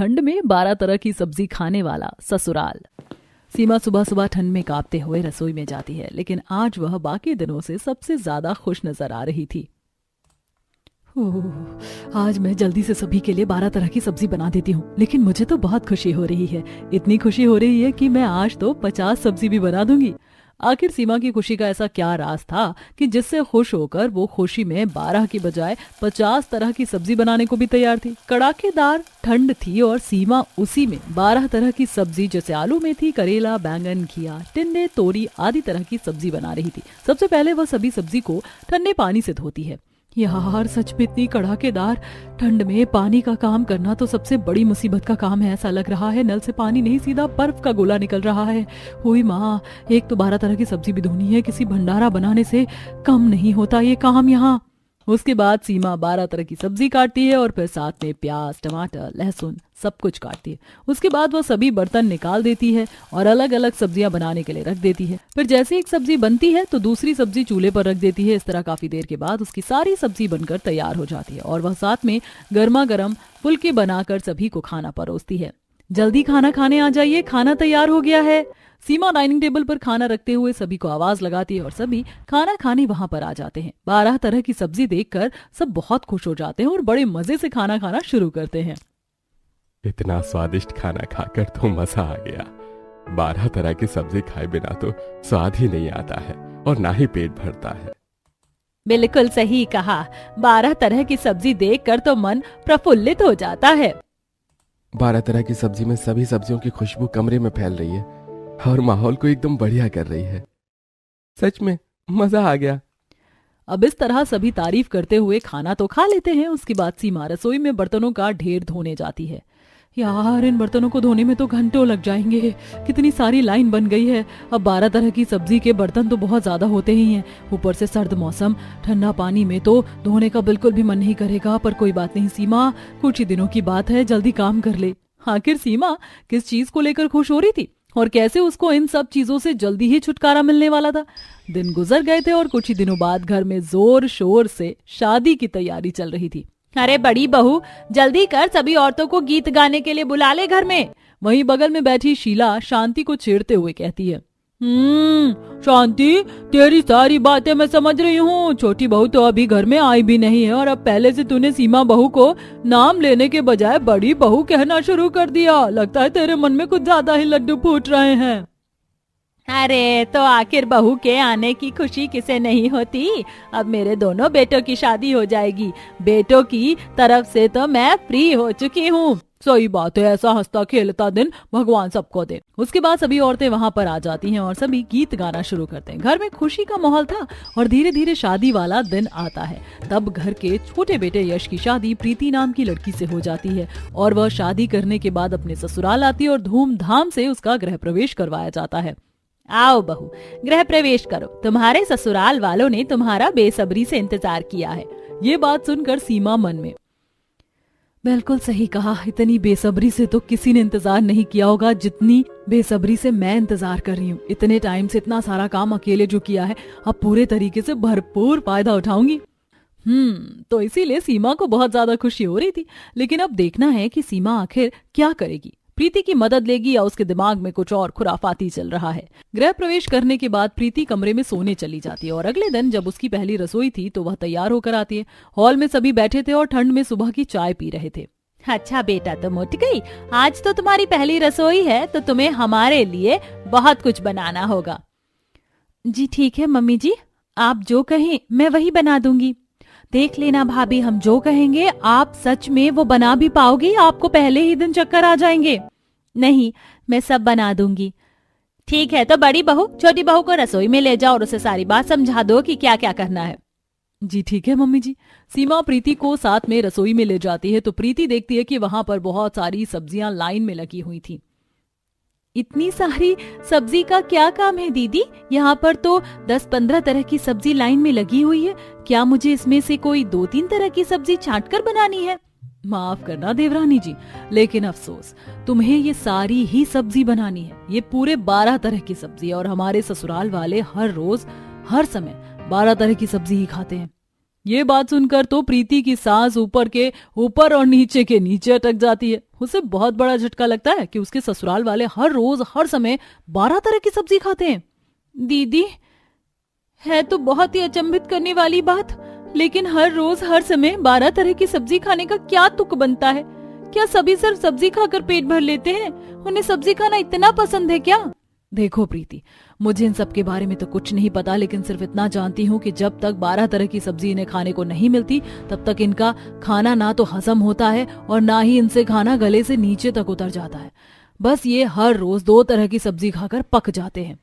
ठंड में 12 तरह की सब्जी खाने वाला ससुराल। सीमा सुबह सुबह ठंड में कांपते हुए रसोई में जाती है, लेकिन आज वह बाकी दिनों से सबसे ज्यादा खुश नजर आ रही थी। आज मैं जल्दी से सभी के लिए 12 तरह की सब्जी बना देती हूँ, लेकिन मुझे तो बहुत खुशी हो रही है। इतनी खुशी हो रही है कि मैं आज तो 50 सब्जी भी बना दूंगी। आखिर सीमा की खुशी का ऐसा क्या राज था कि जिससे खुश होकर वो खुशी में 12 की बजाय 50 तरह की सब्जी बनाने को भी तैयार थी। कड़ाकेदार ठंड थी और सीमा उसी में 12 तरह की सब्जी जैसे आलू मेथी, करेला, बैंगन, घिया, टिंडे, तोरी आदि तरह की सब्जी बना रही थी। सबसे पहले वह सभी सब्जी को ठंडे पानी से धोती है। यार सच में इतनी कड़ाकेदार ठंड में पानी का काम करना तो सबसे बड़ी मुसीबत का काम है। ऐसा लग रहा है नल से पानी नहीं, सीधा बर्फ का गोला निकल रहा है। हुई माँ, एक तो 12 तरह की सब्जी भी धोनी है, किसी भंडारा बनाने से कम नहीं होता ये काम यहाँ। उसके बाद सीमा 12 तरह की सब्जी काटती है और फिर साथ में प्याज, टमाटर, लहसुन सब कुछ काटती है। उसके बाद वह सभी बर्तन निकाल देती है और अलग अलग सब्जियां बनाने के लिए रख देती है। फिर जैसे एक सब्जी बनती है तो दूसरी सब्जी चूल्हे पर रख देती है। इस तरह काफी देर के बाद उसकी सारी सब्जी बनकर तैयार हो जाती है और वह साथ में गर्मा गर्म फुलके बनाकर सभी को खाना परोसती है। जल्दी खाना खाने आ जाइए, खाना तैयार हो गया है। सीमा डाइनिंग टेबल पर खाना रखते हुए सभी को आवाज लगाती है और सभी खाना खाने वहां पर आ जाते हैं। 12 तरह की सब्जी देखकर सब बहुत खुश हो जाते हैं और बड़े मजे से खाना खाना शुरू करते हैं। इतना स्वादिष्ट खाना खाकर तो मजा आ गया। 12 तरह की सब्जी खाए बिना तो स्वाद ही नहीं आता है और ना ही पेट भरता है। बिल्कुल सही कहा, 12 तरह की सब्जी देखकर तो मन प्रफुल्लित हो जाता है। 12 तरह की सब्जी में सभी सब्जियों की खुशबू कमरे में फैल रही है और माहौल को एकदम बढ़िया कर रही है। सच में मजा आ गया। अब इस तरह सभी तारीफ करते हुए खाना तो खा लेते हैं। उसके बाद सीमा रसोई में बर्तनों का ढेर धोने जाती है। यार इन बर्तनों को धोने में तो घंटों लग जाएंगे। कितनी सारी लाइन बन गई है। अब 12 तरह की सब्जी के बर्तन तो बहुत ज्यादा होते ही हैं। ऊपर से सर्द मौसम, ठंडा पानी में तो धोने का बिल्कुल भी मन नहीं करेगा। पर कोई बात नहीं सीमा, कुछ ही दिनों की बात है, जल्दी काम कर ले। आखिर सीमा किस चीज को लेकर खुश हो रही थी और कैसे उसको इन सब चीजों से जल्दी ही छुटकारा मिलने वाला था। दिन गुजर गए थे और कुछ ही दिनों बाद घर में जोर शोर से शादी की तैयारी चल रही थी। अरे बड़ी बहू, जल्दी कर, सभी औरतों को गीत गाने के लिए बुला ले घर में। वहीं बगल में बैठी शीला शांति को छेड़ते हुए कहती है, शांति, तेरी सारी बातें मैं समझ रही हूँ। छोटी बहू तो अभी घर में आई भी नहीं है और अब पहले से तूने सीमा बहू को नाम लेने के बजाय बड़ी बहू कहना शुरू कर दिया। लगता है तेरे मन में कुछ ज्यादा ही लड्डू फूट रहे हैं। अरे तो आखिर बहू के आने की खुशी किसे नहीं होती। अब मेरे दोनों बेटों की शादी हो जाएगी। बेटों की तरफ से तो मैं फ्री हो चुकी हूँ। सही बात है, ऐसा हंसता खेलता दिन भगवान सबको दे। उसके बाद सभी औरतें वहाँ पर आ जाती हैं और सभी गीत गाना शुरू करते हैं। घर में खुशी का माहौल था और धीरे धीरे शादी वाला दिन आता है। तब घर के छोटे बेटे यश की शादी प्रीति नाम की लड़की से हो जाती है और वह शादी करने के बाद अपने ससुराल आती है और धूमधाम से उसका गृह प्रवेश करवाया जाता है। आओ बहू, गृह प्रवेश करो। तुम्हारे ससुराल वालों ने तुम्हारा बेसब्री से इंतजार किया है। ये बात सुनकर सीमा मन में, बिल्कुल सही कहा, इतनी बेसब्री से तो किसी ने इंतजार नहीं किया होगा जितनी बेसब्री से मैं इंतजार कर रही हूँ। इतने टाइम से इतना सारा काम अकेले जो किया है, अब पूरे तरीके से भरपूर फायदा उठाऊंगी। तो इसीलिए सीमा को बहुत ज्यादा खुशी हो रही थी। लेकिन अब देखना है कि सीमा आखिर क्या करेगी। प्रीति की मदद लेगी या उसके दिमाग में कुछ और खुराफाती चल रहा है। गृह प्रवेश करने के बाद प्रीति कमरे में सोने चली जाती है और अगले दिन जब उसकी पहली रसोई थी तो वह तैयार होकर आती है। हॉल में सभी बैठे थे और ठंड में सुबह की चाय पी रहे थे। अच्छा बेटा, तुम उठ गई। आज तो तुम्हारी पहली रसोई है तो तुम्हें हमारे लिए बहुत कुछ बनाना होगा। जी ठीक है मम्मी जी, आप जो कहें मैं वही बना दूंगी। देख लेना भाभी, हम जो कहेंगे आप सच में वो बना भी पाओगी। आपको पहले ही दिन चक्कर आ जाएंगे। नहीं, मैं सब बना दूंगी। ठीक है, तो बड़ी बहू छोटी बहू को रसोई में ले जाओ और उसे सारी बात समझा दो कि क्या क्या करना है। जी ठीक है मम्मी जी। सीमा प्रीति को साथ में रसोई में ले जाती है तो प्रीति देखती है कि वहां पर बहुत सारी सब्जियां लाइन में लगी हुई थी। इतनी सारी सब्जी का क्या काम है दीदी? यहाँ पर तो 10-15 तरह की सब्जी लाइन में लगी हुई है। क्या मुझे इसमें से कोई 2-3 तरह की सब्जी छांट कर बनानी है? माफ करना देवरानी जी, लेकिन अफसोस, तुम्हें ये सारी ही सब्जी बनानी है। ये पूरे 12 तरह की सब्जी और हमारे ससुराल वाले हर रोज हर समय 12 तरह की सब्जी ही खाते हैं। ये बात सुनकर तो प्रीति की सांस ऊपर के ऊपर और नीचे के नीचे अटक जाती है। उसे बहुत बड़ा झटका लगता है कि उसके ससुराल वाले हर रोज हर समय 12 तरह की सब्जी खाते हैं। दीदी, है तो बहुत ही अचंभित करने वाली बात, लेकिन हर रोज हर समय 12 तरह की सब्जी खाने का क्या तुक बनता है? क्या सभी सिर्फ सब्जी खाकर पेट भर लेते हैं? उन्हें सब्जी खाना इतना पसंद है क्या? देखो प्रीति, मुझे इन सब के बारे में तो कुछ नहीं पता, लेकिन सिर्फ इतना जानती हूँ कि जब तक 12 तरह की सब्जी इन्हें खाने को नहीं मिलती तब तक इनका खाना ना तो हजम होता है और ना ही इनसे खाना गले से नीचे तक उतर जाता है। बस ये हर रोज 2 तरह की सब्जी खाकर पक जाते हैं।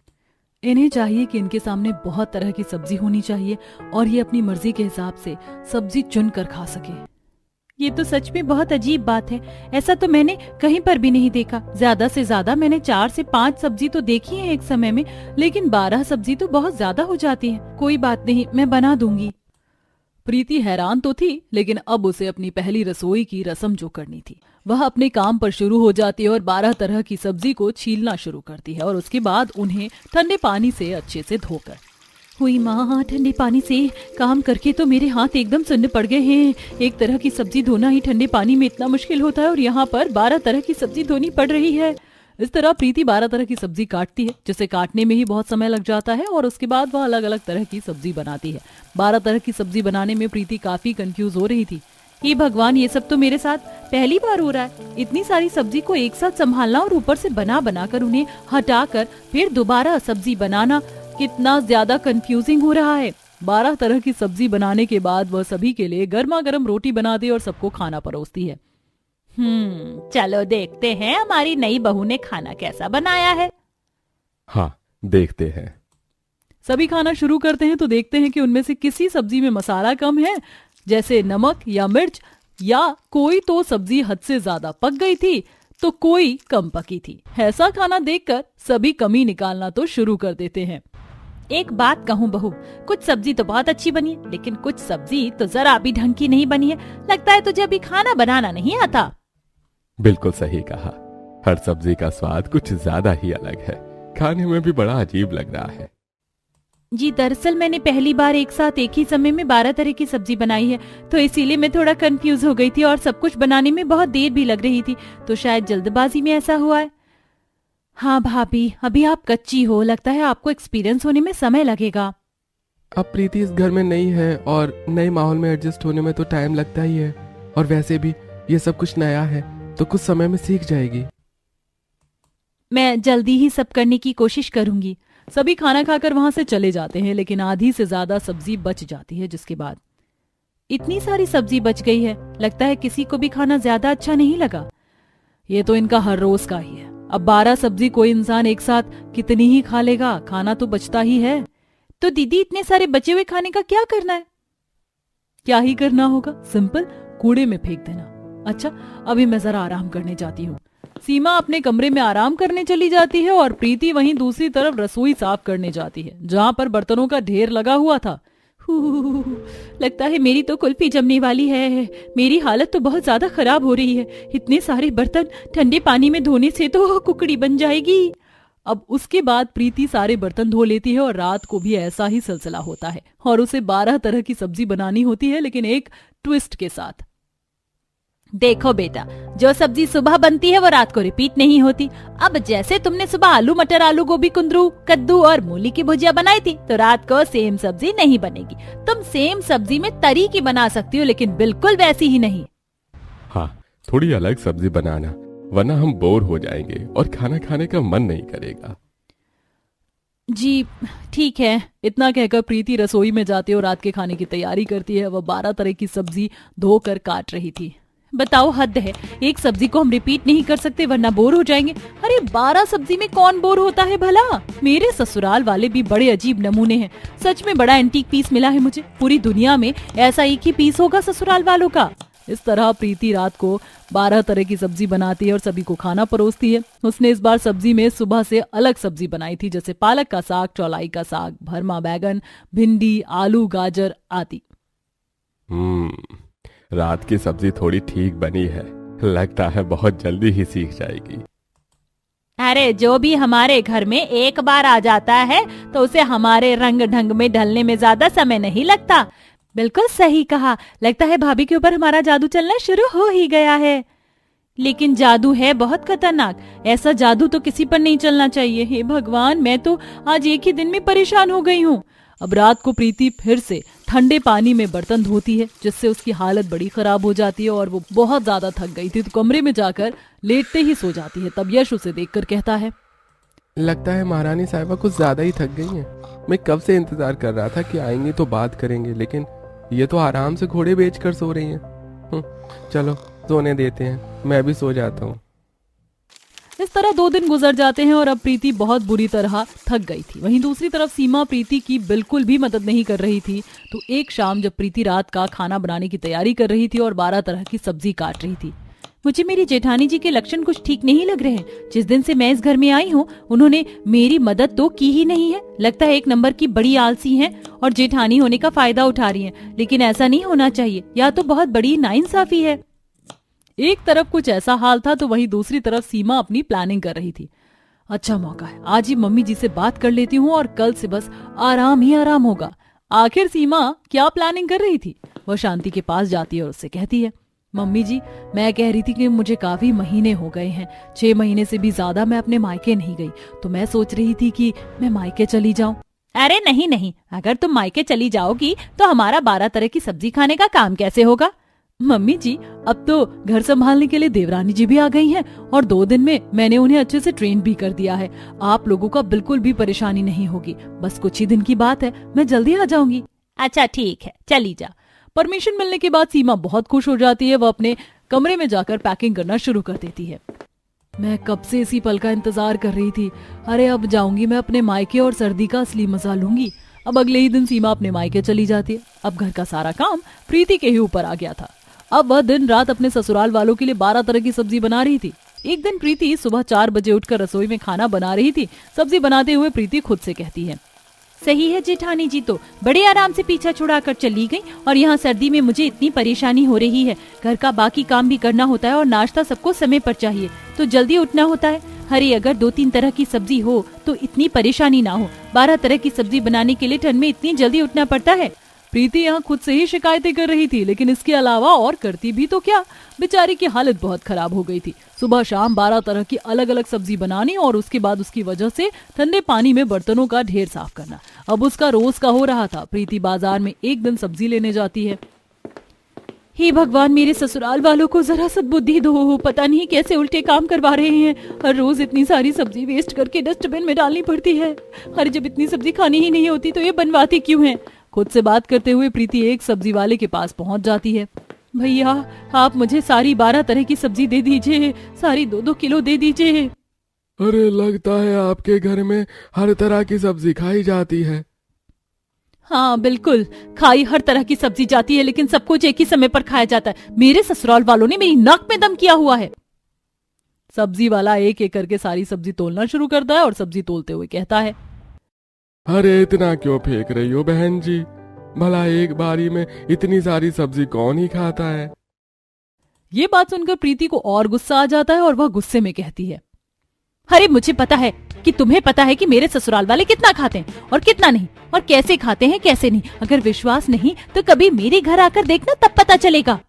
इन्हें चाहिए कि इनके सामने बहुत तरह की सब्जी होनी चाहिए और ये अपनी मर्जी के हिसाब से सब्जी चुन कर खा सके। ये तो सच में बहुत अजीब बात है। ऐसा तो मैंने कहीं पर भी नहीं देखा। ज्यादा से ज्यादा मैंने 4 से 5 सब्जी तो देखी है एक समय में, लेकिन 12 सब्जी तो बहुत ज्यादा हो जाती है। कोई बात नहीं, मैं बना दूंगी। प्रीति हैरान तो थी, लेकिन अब उसे अपनी पहली रसोई की रस्म जो करनी थी वह अपने काम पर शुरू हो जाती है और 12 तरह की सब्जी को छीलना शुरू करती है और उसके बाद उन्हें ठंडे पानी से अच्छे से धोकर। हुई माँ, ठंडे पानी से काम करके तो मेरे हाथ एकदम सुन्न पड़ गए हैं। एक तरह की सब्जी धोना ही ठंडे पानी में इतना मुश्किल होता है और यहाँ पर 12 तरह की सब्जी धोनी पड़ रही है। इस तरह प्रीति 12 तरह की सब्जी काटती है, जिसे काटने में ही बहुत समय लग जाता है और उसके बाद वह अलग अलग तरह की सब्जी बनाती है। 12 तरह की सब्जी बनाने में प्रीति काफी कंफ्यूज हो रही थी। हे भगवान, ये सब तो मेरे साथ पहली बार हो रहा है। इतनी सारी सब्जी को एक साथ संभालना और ऊपर से बना बनाकर उन्हें हटाकर फिर दोबारा सब्जी बनाना कितना ज्यादा कंफ्यूजिंग हो रहा है। 12 तरह की सब्जी बनाने के बाद वह सभी के लिए गर्मा गर्म रोटी बनाती और सबको खाना परोसती है। चलो देखते हैं हमारी नई बहू ने खाना कैसा बनाया है। हाँ, देखते हैं। सभी खाना शुरू करते हैं तो देखते हैं कि उनमें से किसी सब्जी में मसाला कम है, जैसे नमक या मिर्च, या कोई तो सब्जी हद से ज्यादा पक गई थी तो कोई कम पकी थी। ऐसा खाना देखकर सभी कमी निकालना तो शुरू कर देते हैं। एक बात कहूँ बहू, कुछ सब्जी तो बहुत अच्छी बनी है, लेकिन कुछ सब्जी तो जरा भी ढंग की नहीं बनी है। लगता है तुझे अभी खाना बनाना नहीं आता। बिल्कुल सही कहा। हर सब्जी का स्वाद कुछ ज्यादा ही अलग है। खाने में भी बड़ा अजीब लग रहा है। जी, दरअसल मैंने पहली बार एक साथ एक ही समय में 12 तरह की सब्जी बनाई है, तो इसीलिए मैं थोड़ा कंफ्यूज हो गई थी और सब कुछ बनाने में बहुत देर भी लग रही थी, तो शायद जल्दबाजी में ऐसा हुआ है। हाँ भाभी, अभी आप कच्ची हो, लगता है आपको एक्सपीरियंस होने में समय लगेगा। अब प्रीति इस घर में नई है और नए माहौल में एडजस्ट होने में तो टाइम लगता ही है, और वैसे भी ये सब कुछ नया है तो कुछ समय में सीख जाएगी। मैं जल्दी ही सब करने की कोशिश करूंगी। सभी खाना खाकर वहां से चले जाते हैं, लेकिन आधी से ज्यादा सब्जी बच जाती है, जिसके बाद इतनी सारी सब्जी बच गई है, लगता है किसी को भी खाना ज्यादा अच्छा नहीं लगा। ये तो इनका हर रोज का ही है। अब 12 सब्जी कोई इंसान एक साथ कितनी ही खा लेगा, खाना तो बचता ही है। तो दीदी, इतने सारे बचे हुए खाने का क्या करना है? क्या ही करना होगा, सिंपल, कूड़े में फेंक देना। अच्छा, अभी मैं जरा आराम करने जाती हूँ। सीमा अपने कमरे में आराम करने चली जाती है और प्रीति वहीं दूसरी तरफ रसोई साफ करने जाती है, जहाँ पर बर्तनों का ढेर लगा हुआ था। लगता है मेरी तो कुल्फी जमने वाली है। मेरी हालत तो बहुत ज्यादा खराब हो रही है। इतने सारे बर्तन ठंडे पानी में धोने से तो कुकड़ी बन जाएगी। अब उसके बाद प्रीति सारे बर्तन धो लेती है और रात को भी ऐसा ही सिलसिला होता है और उसे 12 तरह की सब्जी बनानी होती है, लेकिन एक ट्विस्ट के साथ। देखो बेटा, जो सब्जी सुबह बनती है वो रात को रिपीट नहीं होती। अब जैसे तुमने सुबह आलू मटर, आलू गोभी, कुंदरू, कद्दू और मूली की भुजिया बनाई थी, तो रात को सेम सब्जी नहीं बनेगी। तुम सेम सब्जी में तरी की बना सकती हो, लेकिन बिल्कुल वैसी ही नहीं। हाँ, थोड़ी अलग सब्जी बनाना, वरना हम बोर हो जाएंगे और खाना खाने का मन नहीं करेगा। जी ठीक है। इतना कहकर प्रीति रसोई में जाती है और रात के खाने की तैयारी करती है। वह 12 तरह की सब्जी धोकर काट रही थी। बताओ, हद है, एक सब्जी को हम रिपीट नहीं कर सकते वरना बोर हो जाएंगे। अरे 12 सब्जी में कौन बोर होता है भला? मेरे ससुराल वाले भी बड़े अजीब नमूने हैं। सच में बड़ा एंटीक पीस मिला है मुझे। पूरी दुनिया में ऐसा एक ही पीस होगा ससुराल वालों का। इस तरह प्रीति रात को 12 तरह की सब्जी बनाती है और सभी को खाना परोसती है। उसने इस बार सब्जी में सुबह से अलग सब्जी बनाई थी, जैसे पालक का साग, चौलाई का साग, भरमा बैगन, भिंडी, आलू, गाजर आदि। रात की सब्जी थोड़ी ठीक बनी है, लगता है बहुत जल्दी ही सीख जाएगी। अरे जो भी हमारे घर में एक बार आ जाता है तो उसे हमारे रंग ढंग में ढलने में ज्यादा समय नहीं लगता। बिल्कुल सही कहा। लगता है भाभी के ऊपर हमारा जादू चलना शुरू हो ही गया है। लेकिन जादू है बहुत खतरनाक, ऐसा जादू तो किसी पर नहीं चलना चाहिए। हे भगवान, मैं तो आज एक ही दिन में परेशान हो गई हूँ। अब रात को प्रीति फिर से ठंडे पानी में बर्तन धोती है, जिससे उसकी हालत बड़ी खराब हो जाती है और वो बहुत ज्यादा थक गई थी, तो कमरे में जाकर लेटते ही सो जाती है। तब यश उसे देखकर कहता है, लगता है महारानी साहिबा कुछ ज्यादा ही थक गई हैं। मैं कब से इंतजार कर रहा था कि आएंगी तो बात करेंगे, लेकिन ये तो आराम से घोड़े बेच कर सो रही हैं। चलो सोने देते हैं, मैं भी सो जाता हूँ। इस तरह 2 दिन गुजर जाते हैं और अब प्रीति बहुत बुरी तरह थक गई थी। वहीं दूसरी तरफ सीमा प्रीति की बिल्कुल भी मदद नहीं कर रही थी। तो एक शाम जब प्रीति रात का खाना बनाने की तैयारी कर रही थी और 12 तरह की सब्जी काट रही थी, मुझे मेरी जेठानी जी के लक्षण कुछ ठीक नहीं लग रहे हैं। जिस दिन से मैं इस घर में आई हूँ उन्होंने मेरी मदद तो की ही नहीं है। लगता है 1 नंबर की बड़ी आलसी हैं और जेठानी होने का फायदा उठा रही हैं। लेकिन ऐसा नहीं होना चाहिए, या तो बहुत बड़ी नाइंसाफी है। एक तरफ कुछ ऐसा हाल था तो वहीं दूसरी तरफ सीमा अपनी प्लानिंग कर रही थी। अच्छा मौका है, आज ही मम्मी जी से बात कर लेती हूँ और कल से बस आराम ही आराम होगा। आखिर सीमा क्या प्लानिंग कर रही थी? वह शांति के पास जाती है और उससे कहती है, मम्मी जी, मैं कह रही थी कि मुझे काफी महीने हो गए हैं, 6 महीने से भी ज्यादा मैं अपने मायके नहीं गई, तो मैं सोच रही थी कि मैं मायके चली जाऊं। अरे नहीं नहीं, अगर तुम मायके चली जाओगी तो हमारा 12 तरह की सब्जी खाने का काम कैसे होगा? मम्मी जी, अब तो घर संभालने के लिए देवरानी जी भी आ गई हैं और 2 दिन में मैंने उन्हें अच्छे से ट्रेन भी कर दिया है। आप लोगों का बिल्कुल भी परेशानी नहीं होगी, बस कुछ ही दिन की बात है, मैं जल्दी आ जाऊंगी। अच्छा ठीक है, चली जा। परमिशन मिलने के बाद सीमा बहुत खुश हो जाती है। वह अपने कमरे में जाकर पैकिंग करना शुरू कर देती है। मैं कब से इसी पल का इंतजार कर रही थी। अरे अब जाऊंगी मैं अपने मायके और सर्दी का असली मजा लूंगी। अब अगले ही दिन सीमा अपने मायके चली जाती है। अब घर का सारा काम प्रीति के ही ऊपर आ गया था। अब वह दिन रात अपने ससुराल वालों के लिए 12 तरह की सब्जी बना रही थी। एक दिन प्रीति सुबह 4 बजे उठकर रसोई में खाना बना रही थी। सब्जी बनाते हुए प्रीति खुद से कहती है, सही है जेठानी जी तो बड़े आराम से पीछा छुड़ाकर चली गई और यहाँ सर्दी में मुझे इतनी परेशानी हो रही है। घर का बाकी काम भी करना होता है और नाश्ता सबको समय पर चाहिए, तो जल्दी उठना होता है। हरी अगर 2-3 तरह की सब्जी हो तो इतनी परेशानी ना हो। 12 तरह की सब्जी बनाने के लिए ठंड में इतनी जल्दी उठना पड़ता है। प्रीति यहाँ खुद से ही शिकायतें कर रही थी, लेकिन इसके अलावा और करती भी तो क्या। बेचारी की हालत बहुत खराब हो गई थी। सुबह शाम 12 तरह की अलग अलग सब्जी बनानी और उसके बाद उसकी वजह से ठंडे पानी में बर्तनों का ढेर साफ करना अब उसका रोज का हो रहा था। प्रीति बाजार में एक दिन सब्जी लेने जाती है। हे भगवान, मेरे ससुराल वालों को जरा सद्बुद्धि दो, पता नहीं कैसे उल्टे काम करवा रहे हैं। हर रोज इतनी सारी सब्जी वेस्ट करके डस्टबिन में डालनी पड़ती है। अरे जब इतनी सब्जी खानी ही नहीं होती तो ये बनवाती क्यों हैं? खुद से बात करते हुए प्रीति एक सब्जी वाले के पास पहुंच जाती है। भैया, आप मुझे सारी 12 तरह की सब्जी दे दीजिए, सारी 2-2 किलो दे दीजिए। अरे लगता है आपके घर में हर तरह की सब्जी खाई जाती है। हाँ बिल्कुल, खाई हर तरह की सब्जी जाती है, लेकिन सब कुछ एक ही समय पर खाया जाता है। मेरे ससुराल वालों ने मेरी नाक में दम किया हुआ है। सब्जी वाला एक एक करके सारी सब्जी तोलना शुरू करता है और सब्जी तोलते हुए कहता है, अरे इतना क्यों फेंक रही हो बहन जी? भला एक बारी में इतनी सारी सब्जी कौन ही खाता है? ये बात सुनकर प्रीति को और गुस्सा आ जाता है और वह गुस्से में कहती है, अरे मुझे पता है कि तुम्हें पता है कि मेरे ससुराल वाले कितना खाते हैं और कितना नहीं, और कैसे खाते हैं कैसे नहीं। अगर विश्वास नहीं तो कभी मेरे घर आकर देखना, तब पता चलेगा।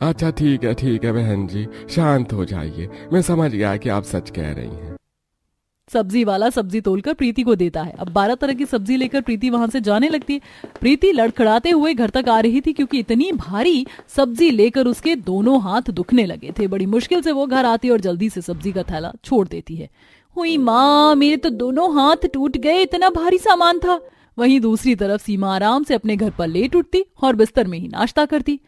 अच्छा ठीक है बहन जी, शांत हो जाइए। मैं समझ गया कि आप सच कह रही हैं। सब्जी वाला सब्जी तोलकर प्रीति को देता है। अब 12 तरह की सब्जी लेकर प्रीति वहां से जाने लगती है। प्रीति लड़खड़ाते हुए घर तक आ रही थी क्योंकि इतनी भारी सब्जी लेकर उसके दोनों हाथ दुखने लगे थे। बड़ी मुश्किल से वो घर आती है और जल्दी से सब्जी का थैला छोड़ देती है। हुई माँ, मेरे तो दोनों हाथ टूट गए, इतना भारी सामान था। वहीं दूसरी तरफ सीमा आराम से अपने घर पर लेट उठती और बिस्तर में ही नाश्ता करती।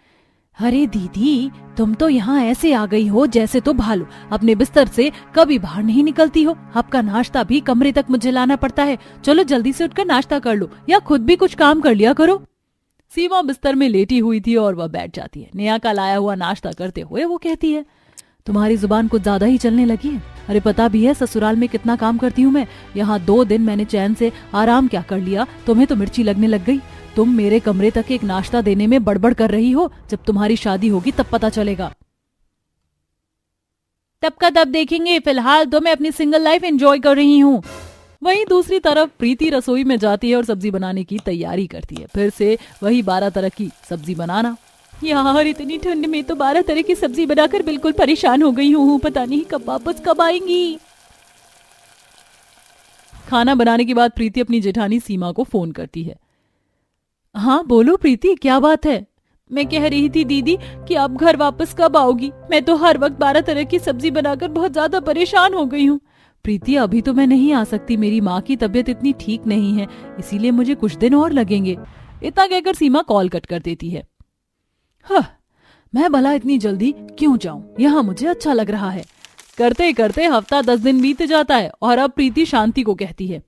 अरे दीदी, तुम तो यहाँ ऐसे आ गई हो जैसे तो भालू, अपने बिस्तर से कभी बाहर नहीं निकलती हो। आपका नाश्ता भी कमरे तक मुझे लाना पड़ता है। चलो जल्दी से उठकर नाश्ता कर लो या खुद भी कुछ काम कर लिया करो। सीमा बिस्तर में लेटी हुई थी और वह बैठ जाती है। नेहा का लाया हुआ नाश्ता करते हुए वो कहती है, तुम्हारी जुबान कुछ ज्यादा ही चलने लगी है। अरे पता भी है ससुराल में कितना काम करती हूँ मैं। यहाँ 2 दिन मैंने चैन से आराम क्या कर लिया, तुम्हें तो मिर्ची लगने लग गई। तुम मेरे कमरे तक एक नाश्ता देने में बड़बड़ कर रही हो। जब तुम्हारी शादी होगी तब पता चलेगा। तब का तब देखेंगे, फिलहाल तो मैं अपनी सिंगल लाइफ एंजॉय कर रही हूँ। वहीं दूसरी तरफ प्रीति रसोई में जाती है और सब्जी बनाने की तैयारी करती है। फिर से वही 12 तरह की सब्जी बनाना। यार इतनी ठंड में तो 12 तरह की सब्जी बनाकर बिल्कुल परेशान हो गई हूँ, पता नहीं कब आएंगी। खाना बनाने के बाद प्रीति अपनी जेठानी सीमा को फोन करती है। हाँ बोलो प्रीति, क्या बात है? मैं कह रही थी दीदी कि आप घर वापस कब आओगी? मैं तो हर वक्त 12 तरह की सब्जी बनाकर बहुत ज्यादा परेशान हो गई हूँ। प्रीति अभी तो मैं नहीं आ सकती, मेरी माँ की तबीयत इतनी ठीक नहीं है, इसीलिए मुझे कुछ दिन और लगेंगे। इतना कहकर सीमा कॉल कट कर देती है। मैं भला इतनी जल्दी क्यों जाऊं? यहाँ मुझे अच्छा लग रहा है। करते करते हफ्ता 10 दिन बीत जाता है और अब प्रीति शांति को कहती है,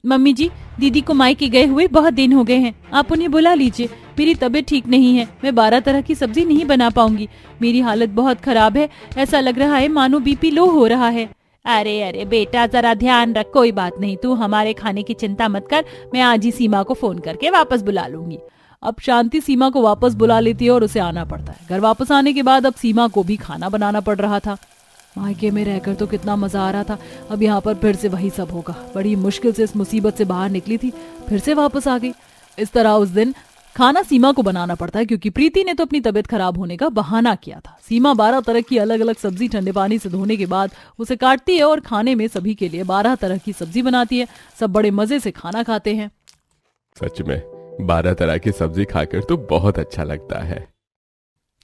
मम्मी जी दीदी को मायके गए हुए बहुत दिन हो गए हैं, आप उन्हें बुला लीजिए। मेरी तबीयत ठीक नहीं है, मैं 12 तरह की सब्जी नहीं बना पाऊंगी। मेरी हालत बहुत खराब है, ऐसा लग रहा है मानो बीपी लो हो रहा है। अरे बेटा जरा ध्यान रख, कोई बात नहीं, तू हमारे खाने की चिंता मत कर, मैं आज ही सीमा को फोन करके वापस बुला लूंगी। अब शांति सीमा को वापस बुला लेती है और उसे आना पड़ता है। घर वापस आने के बाद अब सीमा को भी खाना बनाना पड़ रहा था। मायके में रहकर तो कितना मजा आ रहा था, अब यहाँ पर फिर से वही सब होगा। बड़ी मुश्किल से इस मुसीबत से बाहर निकली थी, फिर से वापस आ गई। इस तरह उस दिन खाना सीमा को बनाना पड़ता है क्योंकि प्रीति ने तो अपनी तबीयत खराब होने का बहाना किया था। सीमा 12 तरह की अलग अलग सब्जी ठंडे पानी से धोने के बाद उसे काटती है और खाने में सभी के लिए 12 तरह की सब्जी बनाती है। सब बड़े मजे से खाना खाते हैं। सच में 12 तरह की सब्जी खाकर तो बहुत अच्छा लगता है।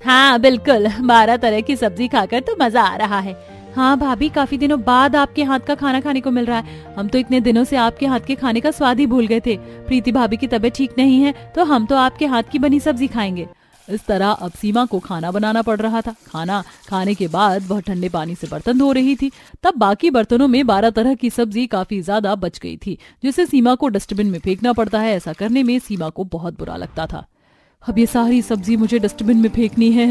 हाँ बिल्कुल, 12 तरह की सब्जी खाकर तो मजा आ रहा है। हाँ भाभी, काफी दिनों बाद आपके हाथ का खाना खाने को मिल रहा है। हम तो इतने दिनों से आपके हाथ के खाने का स्वाद ही भूल गए थे। प्रीति भाभी की तबीयत ठीक नहीं है तो हम तो आपके हाथ की बनी सब्जी खाएंगे। इस तरह अब सीमा को खाना बनाना पड़ रहा था। खाना खाने के बाद वह ठंडे पानी से बर्तन धो रही थी, तब बाकी बर्तनों में 12 तरह की सब्जी काफी ज्यादा बच गई थी, जिसे सीमा को डस्टबिन में फेंकना पड़ता है। ऐसा करने में सीमा को बहुत बुरा लगता था। अब ये सारी सब्जी मुझे डस्टबिन में फेंकनी है,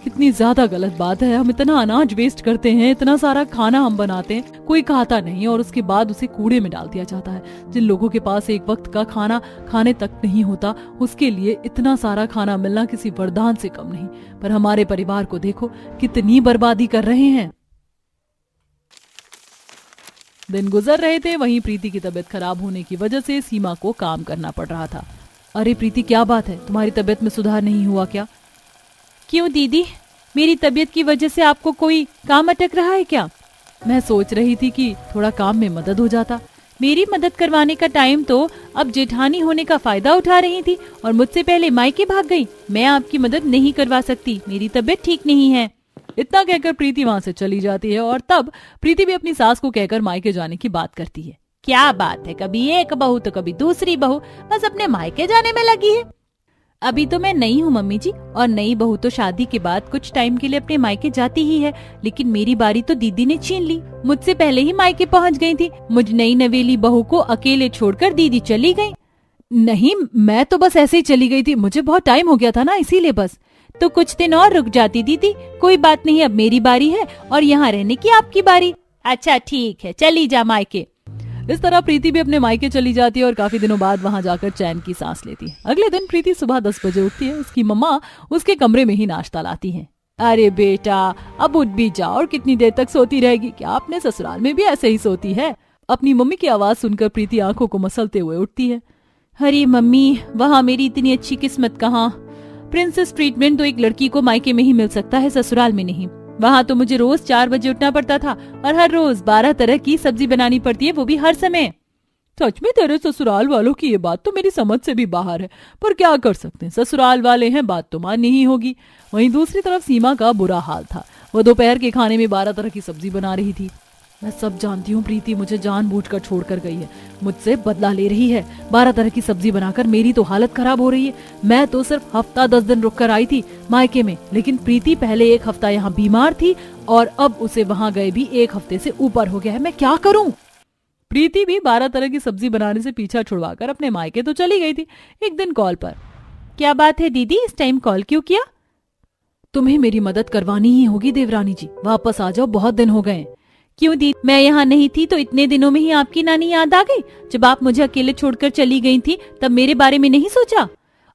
कितनी ज्यादा गलत बात है। हम इतना अनाज वेस्ट करते हैं, इतना सारा खाना हम बनाते हैं, कोई खाता नहीं और उसके बाद उसे कूड़े में डाल दिया जाता है। जिन लोगों के पास एक वक्त का खाना खाने तक नहीं होता, उसके लिए इतना सारा खाना मिलना किसी वरदान से कम नहीं। पर हमारे परिवार को देखो, कितनी बर्बादी कर रहे हैं। दिन गुजर रहे थे, वहीं प्रीति की तबीयत खराब होने की वजह से सीमा को काम करना पड़ रहा था। अरे प्रीति, क्या बात है, तुम्हारी तबीयत में सुधार नहीं हुआ क्या? क्यों दीदी, मेरी तबीयत की वजह से आपको कोई काम अटक रहा है क्या? मैं सोच रही थी कि थोड़ा काम में मदद हो जाता। मेरी मदद करवाने का टाइम तो अब जेठानी होने का फायदा उठा रही थी और मुझसे पहले मायके भाग गई। मैं आपकी मदद नहीं करवा सकती, मेरी तबीयत ठीक नहीं है। इतना कहकर प्रीति वहां से चली जाती है और तब प्रीति भी अपनी सास को कहकर मायके जाने की बात करती है। क्या बात है, कभी एक बहू तो कभी दूसरी बहू, बस अपने मायके जाने में लगी है। अभी तो मैं नई हूँ मम्मी जी, और नई बहू तो शादी के बाद कुछ टाइम के लिए अपने मायके जाती ही है, लेकिन मेरी बारी तो दीदी ने छीन ली। मुझसे पहले ही मायके पहुँच गई थी। मुझ नई नवेली बहू को अकेले छोड़कर दीदी चली गई। नहीं, मैं तो बस ऐसे ही चली गई थी, मुझे बहुत टाइम हो गया था ना, इसीलिए बस। तो कुछ दिन और रुक जाती दीदी, कोई बात नहीं, अब मेरी बारी है और यहाँ रहने की आपकी बारी। अच्छा ठीक है, चली जा मायके। इस तरह प्रीति भी अपने मायके चली जाती है और काफी दिनों बाद वहां जाकर चैन की सांस लेती है। अगले दिन प्रीति सुबह 10 बजे उठती है। उसकी मम्मा उसके कमरे में ही नाश्ता लाती हैं। अरे बेटा, अब उठ भी जाओ, और कितनी देर तक सोती रहेगी? क्या अपने ससुराल में भी ऐसे ही सोती है? अपनी मम्मी की आवाज सुनकर प्रीति आंखों को मसलते हुए उठती है। अरे मम्मी, वहाँ मेरी इतनी अच्छी किस्मत कहाँ। प्रिंसेस ट्रीटमेंट तो एक लड़की को मायके में ही मिल सकता है, ससुराल में नहीं। वहाँ तो मुझे रोज 4 बजे उठना पड़ता था और हर रोज 12 तरह की सब्जी बनानी पड़ती है, वो भी हर समय। सच में तेरे ससुराल वालों की ये बात तो मेरी समझ से भी बाहर है, पर क्या कर सकते हैं, ससुराल वाले हैं, बात तो माननी ही होगी। वहीं दूसरी तरफ सीमा का बुरा हाल था। वो दोपहर के खाने में 12 तरह की सब्जी बना रही थी। मैं सब जानती हूँ, प्रीति मुझे जानबूझकर छोड़कर गई है, मुझसे बदला ले रही है। 12 तरह की सब्जी बनाकर मेरी तो हालत खराब हो रही है। मैं तो सिर्फ हफ्ता 10 दिन रुक कर आई थी मायके में, लेकिन प्रीति पहले 1 हफ्ता यहाँ बीमार थी और अब उसे वहाँ गए भी 1 हफ्ते से ऊपर हो गया है। मैं क्या करूँ? प्रीति भी 12 तरह की सब्जी बनाने से पीछा छुड़वाकर अपने मायके तो चली गई थी। एक दिन कॉल पर, क्या बात है दीदी, इस टाइम कॉल क्यों किया? तुम्हें मेरी मदद करवानी ही होगी देवरानी जी, वापस आ जाओ, बहुत दिन हो गए। क्यों दी, मैं यहाँ नहीं थी तो इतने दिनों में ही आपकी नानी याद आ गई? जब आप मुझे अकेले छोड़कर चली गई थी तब मेरे बारे में नहीं सोचा?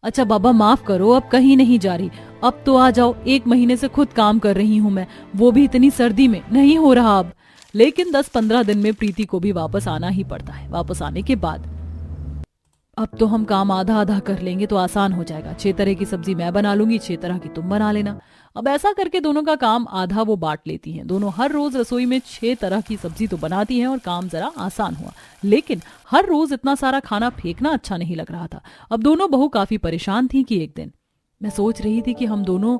अच्छा बाबा माफ करो, अब कहीं नहीं जा रही, अब तो आ जाओ। 1 महीने से खुद काम कर रही हूँ मैं, वो भी इतनी सर्दी में, नहीं हो रहा अब। लेकिन 10-15 दिन में प्रीति को भी वापस आना ही पड़ता है। वापस आने के बाद अब तो हम काम आधा आधा कर लेंगे तो आसान हो जाएगा। 6 तरह की सब्जी मैं बना लूंगी, 6 तरह की तुम बना लेना। अब ऐसा करके दोनों का काम आधा वो बांट लेती हैं। दोनों हर रोज रसोई में 6 तरह की सब्जी तो बनाती हैं और काम जरा आसान हुआ। लेकिन हर रोज इतना सारा खाना फेंकना अच्छा नहीं लग रहा था। अब दोनों बहू काफी परेशान थी कि एक दिन मैं सोच रही थी कि हम दोनों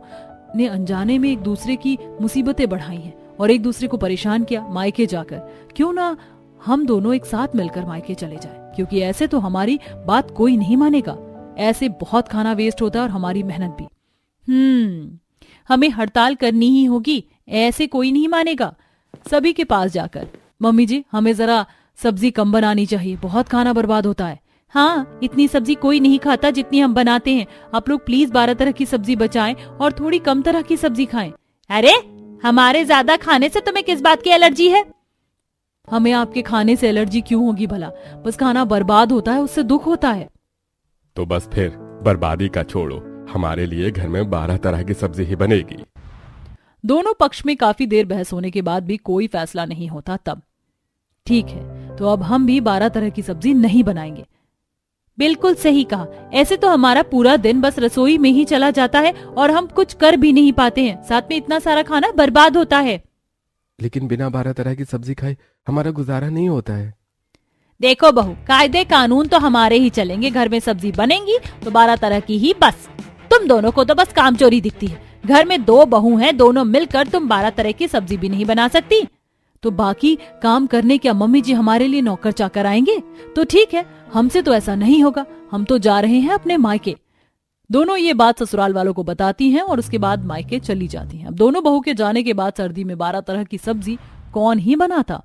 ने अनजाने में एक दूसरे की मुसीबतें बढ़ाई हैं और एक दूसरे को परेशान किया। मायके जाकर क्यों ना हम दोनों एक साथ मिलकर मायके चले जाएं, क्योंकि ऐसे तो हमारी बात कोई नहीं मानेगा। ऐसे बहुत खाना वेस्ट होता है और हमारी मेहनत भी। हमें हड़ताल करनी ही होगी, ऐसे कोई नहीं मानेगा। सभी के पास जाकर मम्मी जी हमें जरा सब्जी कम बनानी चाहिए, बहुत खाना बर्बाद होता है। हाँ, इतनी सब्जी कोई नहीं खाता जितनी हम बनाते हैं। आप लोग प्लीज 12 तरह की सब्जी बचाएं और थोड़ी कम तरह की सब्जी खाएं। अरे हमारे ज्यादा खाने से तुम्हें किस बात की एलर्जी है? हमें आपके खाने से एलर्जी क्यों होगी भला? बस खाना बर्बाद होता है, उससे दुख होता है। तो बस फिर बर्बादी का छोड़ो, हमारे लिए घर में 12 तरह की सब्जी ही बनेगी। दोनों पक्ष में काफी देर बहस होने के बाद भी कोई फैसला नहीं होता। तब ठीक है, तो अब हम भी 12 तरह की सब्जी नहीं बनाएंगे। बिल्कुल सही कहा। ऐसे तो हमारा पूरा दिन बस रसोई में ही चला जाता है और हम कुछ कर भी नहीं पाते हैं। साथ में इतना सारा खाना बर्बाद होता है। लेकिन बिना 12 तरह की सब्जी खाए हमारा गुजारा नहीं होता है। देखो बहू, कायदे कानून तो हमारे ही चलेंगे। घर में सब्जी बनेगी तो 12 तरह की ही बस। तुम दोनों को तो बस कामचोरी दिखती है। घर में 2 बहू हैं, दोनों मिलकर तुम 12 तरह की सब्जी भी नहीं बना सकती। तो बाकी काम करने क्या मम्मी जी हमारे लिए नौकर चाकर आएंगे? तो ठीक है, हमसे तो ऐसा नहीं होगा। हम तो जा रहे हैं अपने मायके। दोनों ये बात ससुराल वालों को बताती हैं और उसके बाद मायके चली जाती हैं। अब दोनों बहू के जाने के बाद सर्दी में 12 तरह की सब्जी कौन ही बनाता?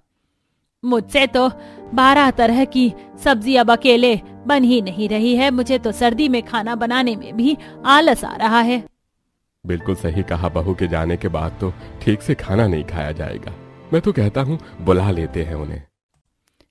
मुझसे तो 12 तरह की सब्जी अब अकेले बन ही नहीं रही है। मुझे तो सर्दी में खाना बनाने में भी आलस आ रहा है। बिल्कुल सही कहा, बहू के जाने के बाद तो ठीक से खाना नहीं खाया जाएगा। मैं तो कहता हूँ बुला लेते हैं उन्हें।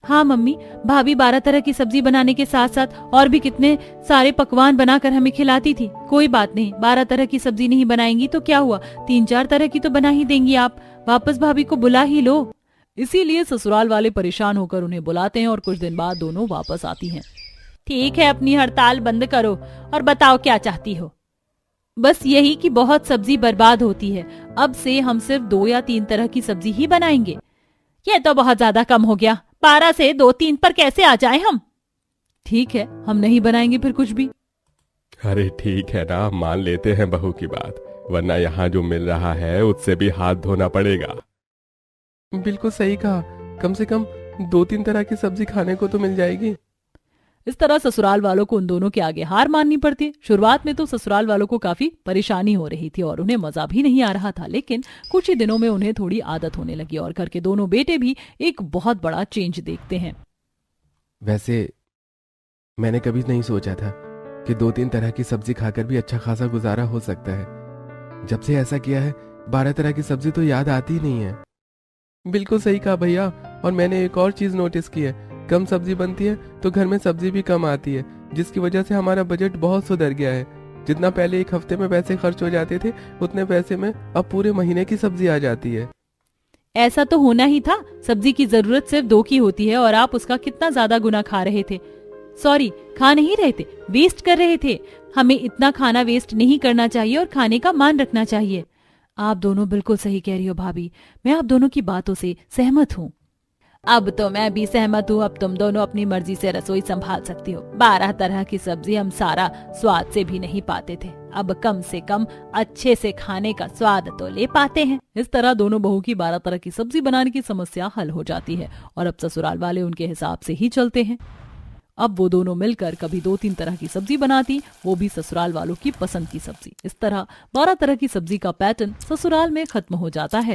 हाँ मम्मी, भाभी 12 तरह की सब्जी बनाने के साथ साथ और भी कितने सारे पकवान बनाकर हमें खिलाती थी। कोई बात नहीं, 12 तरह की सब्जी नहीं बनाएंगी तो क्या हुआ, 3-4 तरह की तो बना ही देंगी आप। वापस भाभी को बुला ही लो। इसीलिए ससुराल वाले परेशान होकर उन्हें बुलाते हैं और कुछ दिन बाद दोनों वापस आती हैं। ठीक है, अपनी हड़ताल बंद करो और बताओ क्या चाहती हो। बस यही कि बहुत सब्जी बर्बाद होती है। अब से हम सिर्फ 2 या 3 तरह की सब्जी ही बनाएंगे। ये तो बहुत ज्यादा कम हो गया। 12 से 2-3 पर कैसे आ जाए हम? ठीक है, हम नहीं बनाएंगे फिर कुछ भी। अरे ठीक है ना, मान लेते हैं बहू की बात, वरना यहाँ जो मिल रहा है उससे भी हाथ धोना पड़ेगा। बिल्कुल सही कहा, कम से कम 2-3 तरह की सब्जी खाने को तो मिल जाएगी। इस तरह ससुराल वालों को उन दोनों के आगे हार माननी पड़ती है। शुरुआत में तो ससुराल वालों को काफी परेशानी हो रही थी और उन्हें मजा भी नहीं आ रहा था, लेकिन कुछ ही दिनों में उन्हें थोड़ी आदत होने लगी और घर के दोनों बेटे भी एक बहुत बड़ा चेंज देखते हैं। वैसे मैंने कभी नहीं सोचा था कि 2-3 तरह की सब्जी खाकर भी अच्छा खासा गुजारा हो सकता है। जब से ऐसा किया है 12 तरह की सब्जी तो याद आती ही नहीं है। बिल्कुल सही कहा भैया, और मैंने एक और चीज नोटिस की है, कम सब्जी बनती है तो घर में सब्जी भी कम आती है, जिसकी वजह से हमारा बजट बहुत सुधर गया है। जितना पहले एक हफ्ते में पैसे खर्च हो जाते थे, उतने पैसे में अब पूरे महीने की सब्जी आ जाती है। ऐसा तो होना ही था। सब्जी की जरूरत सिर्फ 2 की होती है और आप उसका कितना ज्यादा गुना खा रहे थे। सॉरी, खा नहीं रहे थे, वेस्ट कर रहे थे। हमें इतना खाना वेस्ट नहीं करना चाहिए और खाने का मान रखना चाहिए। आप दोनों बिल्कुल सही कह रही हो भाभी, मैं आप दोनों की बातों से सहमत हूँ। अब तो मैं भी सहमत हूँ। अब तुम दोनों अपनी मर्जी से रसोई संभाल सकती हो। 12 तरह की सब्जी हम सारा स्वाद से भी नहीं पाते थे, अब कम से कम अच्छे से खाने का स्वाद तो ले पाते हैं। इस तरह दोनों बहू की 12 तरह की सब्जी बनाने की समस्या हल हो जाती है और अब ससुराल वाले उनके हिसाब से ही चलते हैं। अब वो दोनों मिलकर कभी 2-3 तरह की सब्जी बनाती, वो भी ससुराल वालों की पसंद की सब्जी। इस तरह 12 तरह की सब्जी का पैटर्न ससुराल में खत्म हो जाता है।